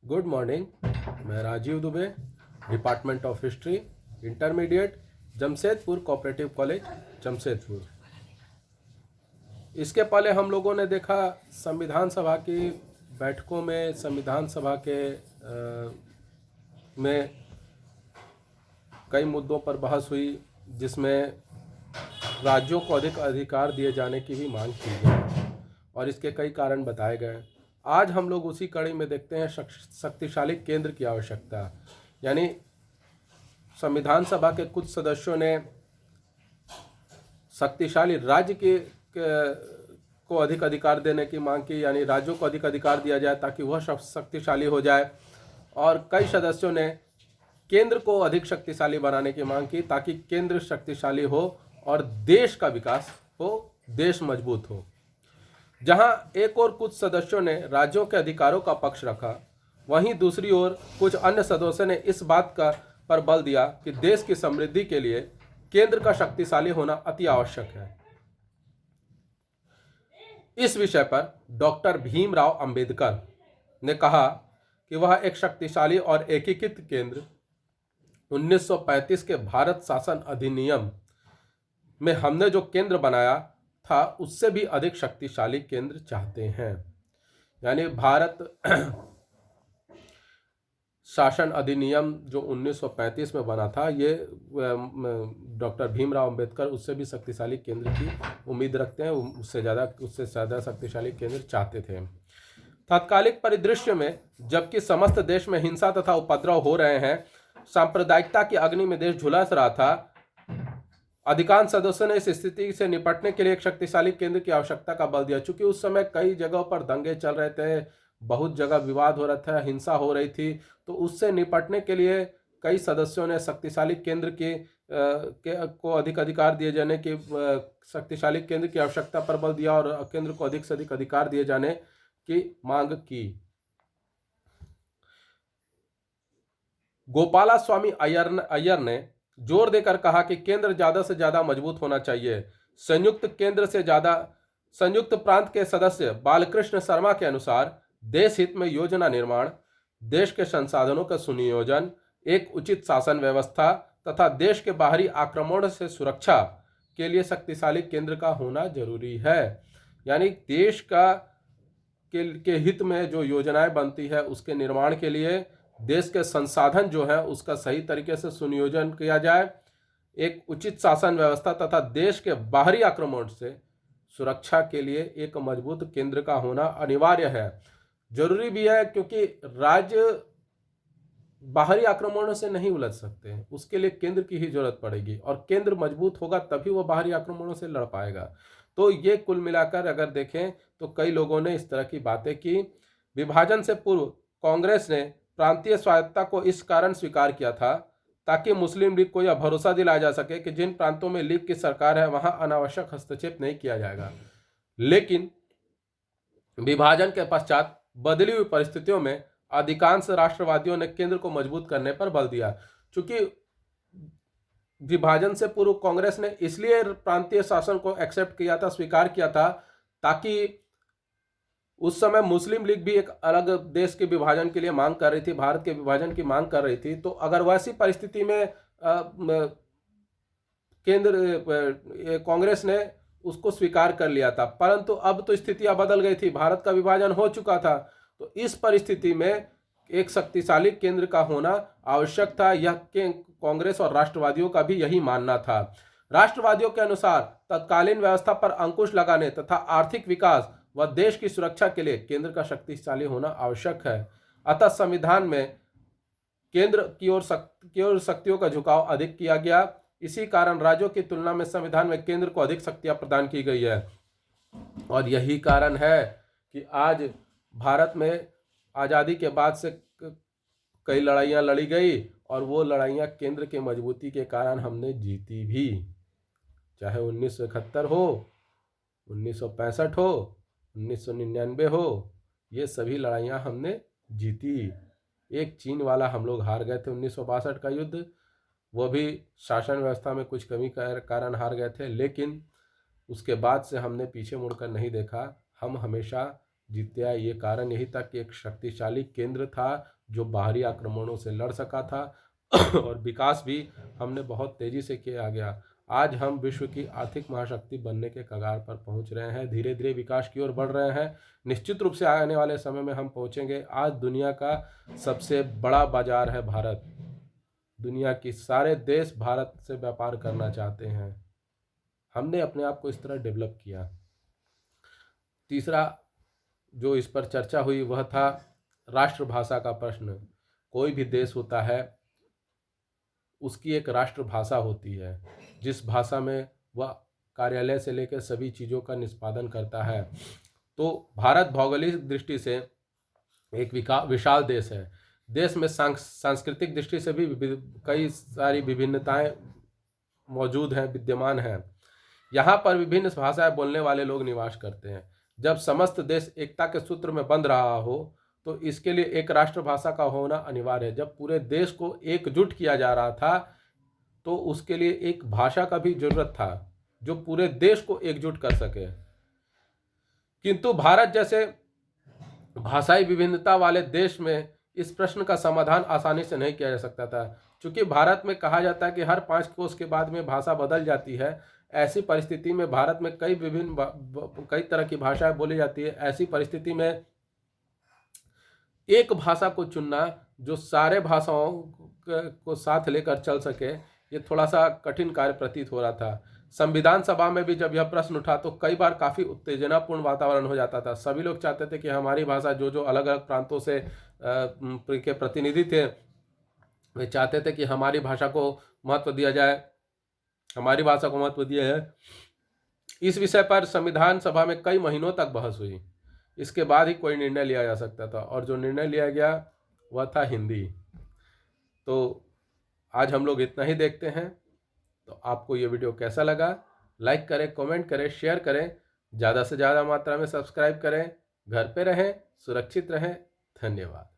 Good morning. मैं Rajeev Dubey, department of history, intermediate, Jamshedpur cooperative college, Jamshedpur. इसके पहले हम लोगों ने देखा संविधान सभा की बैठकों में, संविधान सभा के में कई मुद्दों पर बहस हुई, जिसमें राज्यों को अधिक अधिकार दिए जाने की भी मांग की गई और इसके कई कारण बताए गए। आज हम लोग उसी कड़ी में देखते हैं शक्तिशाली केंद्र की आवश्यकता। यानी संविधान सभा के कुछ सदस्यों ने शक्तिशाली राज्य को अधिक अधिकार देने की मांग की, यानी राज्यों को अधिक अधिकार दिया जाए ताकि वह शक्तिशाली हो जाए। और कई सदस्यों ने केंद्र को अधिक शक्तिशाली बनाने की मांग की ताकि केंद्र शक्तिशाली हो और देश का विकास हो, देश मजबूत हो। जहां एक और कुछ सदस्यों ने राज्यों के अधिकारों का पक्ष रखा, वहीं दूसरी ओर कुछ अन्य सदस्यों ने इस बात पर बल दिया कि देश की समृद्धि के लिए केंद्र का शक्तिशाली होना अति आवश्यक है। इस विषय पर डॉक्टर भीमराव अंबेडकर ने कहा कि वह एक शक्तिशाली और एकीकृत केंद्र 1935 के भारत शासन अधिनियम में हमने जो केंद्र बनाया था उससे भी अधिक शक्तिशाली केंद्र चाहते हैं। यानी भारत शासन अधिनियम जो 1935 में बना था, ये डॉक्टर भीमराव अंबेडकर उससे भी शक्तिशाली केंद्र की उम्मीद रखते हैं, उससे ज़्यादा शक्तिशाली केंद्र चाहते थे। तात्कालिक परिदृश्य में जबकि समस्त देश में हिंसा तथा उपद्रव हो रहे हैं, सांप्रदायिकता की अग्नि में देश झुलस रहा था, अधिकांश सदस्यों ने इस स्थिति से निपटने के लिए एक शक्तिशाली केंद्र की आवश्यकता का बल दिया। चूंकि उस समय कई जगहों पर दंगे चल रहे थे, बहुत जगह विवाद हो रहा था, हिंसा हो रही थी, तो उससे निपटने के लिए कई सदस्यों ने शक्तिशाली केंद्र को अधिक अधिकार दिए जाने की, शक्तिशाली केंद्र की आवश्यकता पर बल दिया और केंद्र को अधिक से अधिक अधिकार दिए जाने की मांग की। गोपाला स्वामी अय्यर ने जोर देकर कहा कि केंद्र ज्यादा से ज्यादा मजबूत होना चाहिए। संयुक्त प्रांत के सदस्य बालकृष्ण शर्मा के अनुसार देश हित में योजना निर्माण, देश के संसाधनों का सुनियोजन, एक उचित शासन व्यवस्था तथा देश के बाहरी आक्रमण से सुरक्षा के लिए शक्तिशाली केंद्र का होना जरूरी है। यानी देश के हित में जो योजनाएं बनती है उसके निर्माण के लिए देश के संसाधन जो है उसका सही तरीके से सुनियोजन किया जाए, एक उचित शासन व्यवस्था तथा देश के बाहरी आक्रमण से सुरक्षा के लिए एक मजबूत केंद्र का होना अनिवार्य है। जरूरी भी है क्योंकि राज्य बाहरी आक्रमणों से नहीं उलझ सकते हैं, उसके लिए केंद्र की ही जरूरत पड़ेगी और केंद्र मजबूत होगा तभी वो बाहरी आक्रमणों से लड़ पाएगा। तो ये कुल मिलाकर अगर देखें तो कई लोगों ने इस तरह की बातें की। विभाजन से पूर्व कांग्रेस ने प्रांतीय स्वायत्तता को इस कारण स्वीकार किया था ताकि मुस्लिम लीग को यह भरोसा दिलाया जा सके कि जिन प्रांतों में लीग की सरकार है वहां अनावश्यक हस्तक्षेप नहीं किया जाएगा। लेकिन विभाजन के पश्चात बदली हुई परिस्थितियों में अधिकांश राष्ट्रवादियों ने केंद्र को मजबूत करने पर बल दिया। चूंकि विभाजन से पूर्व कांग्रेस ने इसलिए प्रांतीय शासन को एक्सेप्ट किया था, स्वीकार किया था, ताकि उस समय मुस्लिम लीग भी एक अलग देश के विभाजन के लिए मांग कर रही थी, भारत के विभाजन की मांग कर रही थी। तो अगर वैसी परिस्थिति में कांग्रेस ने उसको स्वीकार कर लिया था, परंतु अब तो स्थितियां बदल गई थी, भारत का विभाजन हो चुका था। तो इस परिस्थिति में एक शक्तिशाली केंद्र का होना आवश्यक था। यह कांग्रेस और राष्ट्रवादियों का भी यही मानना था। राष्ट्रवादियों के अनुसार तत्कालीन व्यवस्था पर अंकुश लगाने तथा आर्थिक विकास व देश की सुरक्षा के लिए केंद्र का शक्तिशाली होना आवश्यक है। अतः संविधान में केंद्र की ओर शक्तियों का झुकाव अधिक किया गया। इसी कारण राज्यों की तुलना में संविधान में केंद्र को अधिक शक्तियां प्रदान की गई है और यही कारण है कि आज भारत में आज़ादी के बाद से कई लड़ाइयाँ लड़ी गई और वो लड़ाइयाँ केंद्र की मजबूती के कारण हमने जीती भी। चाहे 1971 हो, 1965 हो, 1999 हो, ये सभी लड़ाइयाँ हमने जीती। एक चीन वाला हम लोग हार गए थे 1962 का युद्ध, वो भी शासन व्यवस्था में कुछ कमी के कारण हार गए थे, लेकिन उसके बाद से हमने पीछे मुड़कर नहीं देखा। हम हमेशा जीता। ये कारण यही था कि एक शक्तिशाली केंद्र था जो बाहरी आक्रमणों से लड़ सका था और विकास भी हमने बहुत तेजी से किया गया। आज हम विश्व की आर्थिक महाशक्ति बनने के कगार पर पहुंच रहे हैं, धीरे धीरे विकास की ओर बढ़ रहे हैं। निश्चित रूप से आने वाले समय में हम पहुंचेंगे। आज दुनिया का सबसे बड़ा बाजार है भारत। दुनिया की सारे देश भारत से व्यापार करना चाहते हैं। हमने अपने आप को इस तरह डेवलप किया। तीसरा जो इस पर चर्चा हुई वह था राष्ट्रभाषा का प्रश्न। कोई भी देश होता है उसकी एक राष्ट्रभाषा होती है, जिस भाषा में वह कार्यालय से लेकर सभी चीज़ों का निष्पादन करता है। तो भारत भौगोलिक दृष्टि से एक विशाल देश है। देश में सांस्कृतिक दृष्टि से भी कई सारी विभिन्नताएं मौजूद हैं, विद्यमान हैं। यहाँ पर विभिन्न भाषाएं बोलने वाले लोग निवास करते हैं। जब समस्त देश एकता के सूत्र में बंध रहा हो तो इसके लिए एक राष्ट्रभाषा का होना अनिवार्य है। जब पूरे देश को एकजुट किया जा रहा था तो उसके लिए एक भाषा का भी जरूरत था जो पूरे देश को एकजुट कर सके। किंतु भारत जैसे भाषाई विभिन्नता वाले देश में इस प्रश्न का समाधान आसानी से नहीं किया जा सकता था। चूंकि भारत में कहा जाता है कि हर 5 कोस के बाद में भाषा बदल जाती है, ऐसी परिस्थिति में भारत में कई तरह की भाषाएं बोली जाती है। ऐसी परिस्थिति में एक भाषा को चुनना जो सारे भाषाओं को साथ लेकर चल सके, ये थोड़ा सा कठिन कार्य प्रतीत हो रहा था। संविधान सभा में भी जब यह प्रश्न उठा तो कई बार काफ़ी उत्तेजनापूर्ण वातावरण हो जाता था। सभी लोग चाहते थे कि हमारी भाषा, जो अलग अलग प्रांतों से के प्रतिनिधि थे, वे चाहते थे कि हमारी भाषा को महत्व दिया जाए, हमारी भाषा को महत्व दिया है। इस विषय पर संविधान सभा में कई महीनों तक बहस हुई। इसके बाद ही कोई निर्णय लिया जा सकता था, और जो निर्णय लिया गया वह था हिंदी। तो आज हम लोग इतना ही देखते हैं। तो आपको ये वीडियो कैसा लगा? लाइक करें, कमेंट करें, शेयर करें, ज़्यादा से ज़्यादा मात्रा में सब्सक्राइब करें। घर पे रहें, सुरक्षित रहें। धन्यवाद।